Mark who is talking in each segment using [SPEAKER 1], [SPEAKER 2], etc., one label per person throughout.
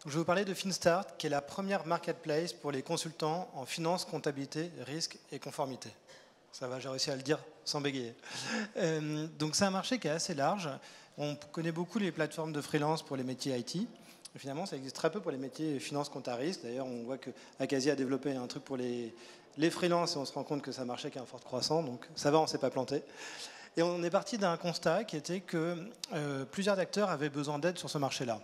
[SPEAKER 1] Je vais vous parler de FinStart, qui est la première marketplace pour les consultants en finance, comptabilité, risque et conformité. Ça va, j'ai réussi à le dire sans bégayer. Donc c'est un marché qui est assez large. On connaît beaucoup les plateformes de freelance pour les métiers IT. Et finalement, ça existe très peu pour les métiers finance, compta, risque. D'ailleurs, on voit que Acasia a développé un truc pour les freelances et on se rend compte que ça marchait qu'à un fort croissant. Donc ça va, on ne s'est pas planté. Et on est parti d'un constat qui était que plusieurs acteurs avaient besoin d'aide sur ce marché-là.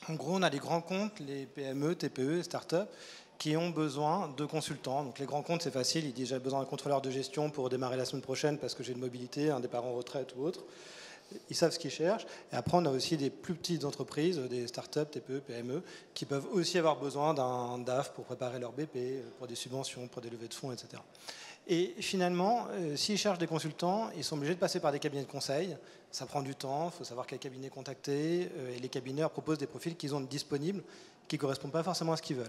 [SPEAKER 1] En gros, on a les grands comptes, les PME, TPE, start-up, qui ont besoin de consultants. Donc les grands comptes, c'est facile, ils disent j'ai besoin d'un contrôleur de gestion pour démarrer la semaine prochaine parce que j'ai une mobilité, un départ en retraite ou autre. Ils savent ce qu'ils cherchent. Et après, on a aussi des plus petites entreprises, des start-up, TPE, PME, qui peuvent aussi avoir besoin d'un DAF pour préparer leur BP, pour des subventions, pour des levées de fonds, etc. Et finalement, s'ils cherchent des consultants, ils sont obligés de passer par des cabinets de conseil. Ça prend du temps, il faut savoir quel cabinet contacter. Et les cabinets leur proposent des profils qu'ils ont disponibles, qui ne correspondent pas forcément à ce qu'ils veulent.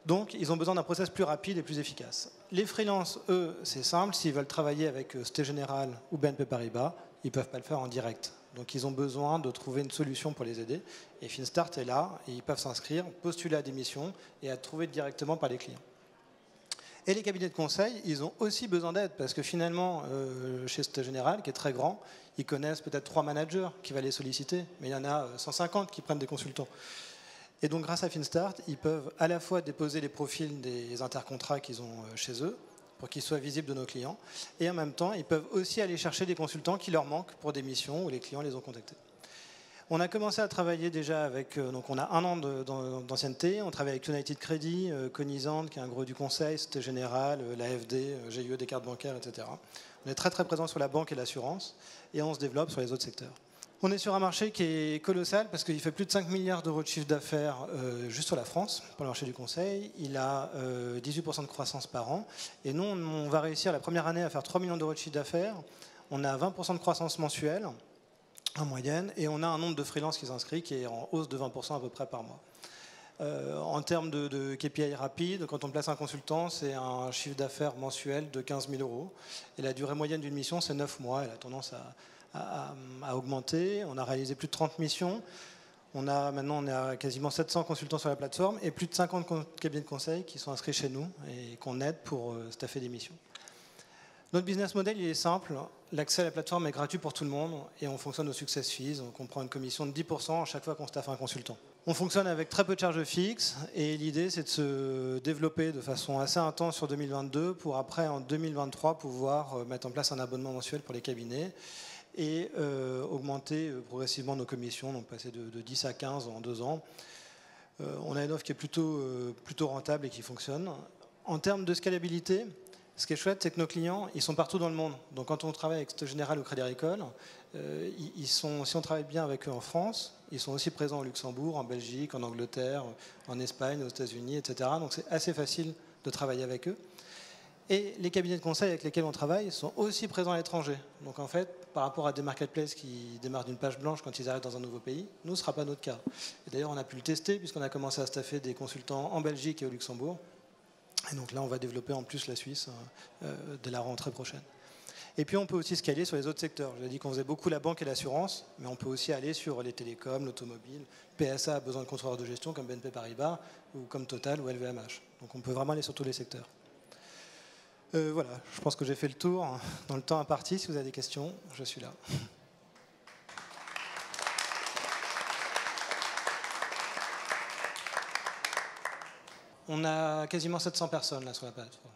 [SPEAKER 1] Donc, ils ont besoin d'un process plus rapide et plus efficace. Les freelances, eux, c'est simple. S'ils veulent travailler avec Société Générale ou BNP Paribas, ils ne peuvent pas le faire en direct. Donc, ils ont besoin de trouver une solution pour les aider. Et FinStart est là, et ils peuvent s'inscrire, postuler à des missions et être trouvés directement par les clients. Et les cabinets de conseil, ils ont aussi besoin d'aide parce que finalement, chez Société Générale, qui est très grand, ils connaissent peut-être 3 managers qui vont les solliciter, mais il y en a 150 qui prennent des consultants. Et donc, grâce à FinStart, ils peuvent à la fois déposer les profils des intercontrats qu'ils ont chez eux pour qu'ils soient visibles de nos clients, et en même temps, ils peuvent aussi aller chercher des consultants qui leur manquent pour des missions où les clients les ont contactés. On a commencé à travailler déjà avec, donc on a 1 an d'ancienneté, on travaille avec United Credit, Conisante, qui est un gros du conseil, Société Générale, l'AFD, GIE, des cartes bancaires, etc. On est très très présent sur la banque et l'assurance, et on se développe sur les autres secteurs. On est sur un marché qui est colossal parce qu'il fait plus de 5 milliards d'euros de chiffre d'affaires juste sur la France, pour le marché du conseil. Il a 18% de croissance par an. Et nous, on va réussir la première année à faire 3 millions d'euros de chiffre d'affaires. On a 20% de croissance mensuelle en moyenne, et on a un nombre de freelances qui s'inscrivent qui est en hausse de 20% à peu près par mois. En termes de KPI rapide, quand on place un consultant, c'est un chiffre d'affaires mensuel de 15 000 euros. Et la durée moyenne d'une mission, c'est 9 mois. Elle a tendance à augmenter. On a réalisé plus de 30 missions. Maintenant, on est à quasiment 700 consultants sur la plateforme et plus de 50 cabinets de conseil qui sont inscrits chez nous et qu'on aide pour staffer des missions. Notre business model, il est simple. L'accès à la plateforme est gratuit pour tout le monde et on fonctionne au success fees. Donc on prend une commission de 10% à chaque fois qu'on staffe un consultant. On fonctionne avec très peu de charges fixes et l'idée, c'est de se développer de façon assez intense sur 2022 pour après, en 2023, pouvoir mettre en place un abonnement mensuel pour les cabinets et augmenter progressivement nos commissions, donc passer de 10 à 15 en 2 ans. On a une offre qui est plutôt rentable et qui fonctionne. En termes de scalabilité, ce qui est chouette, c'est que nos clients, ils sont partout dans le monde. Donc quand on travaille avec Société Générale ou Crédit Agricole, si on travaille bien avec eux en France, ils sont aussi présents au Luxembourg, en Belgique, en Angleterre, en Espagne, aux États-Unis, etc. Donc c'est assez facile de travailler avec eux. Et les cabinets de conseil avec lesquels on travaille sont aussi présents à l'étranger. Donc en fait, par rapport à des marketplaces qui démarrent d'une page blanche quand ils arrivent dans un nouveau pays, nous, ce ne sera pas notre cas. Et d'ailleurs, on a pu le tester puisqu'on a commencé à staffer des consultants en Belgique et au Luxembourg. Et donc là, on va développer en plus la Suisse dès la rentrée prochaine. Et puis, on peut aussi scaler sur les autres secteurs. Je l'ai dit qu'on faisait beaucoup la banque et l'assurance, mais on peut aussi aller sur les télécoms, l'automobile. PSA a besoin de contrôleurs de gestion comme BNP Paribas, ou comme Total ou LVMH. Donc, on peut vraiment aller sur tous les secteurs. Voilà, je pense que j'ai fait le tour dans le temps imparti. Si vous avez des questions, je suis là. On a quasiment 700 personnes là sur la plateforme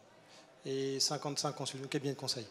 [SPEAKER 1] et 55 cabinets de conseil.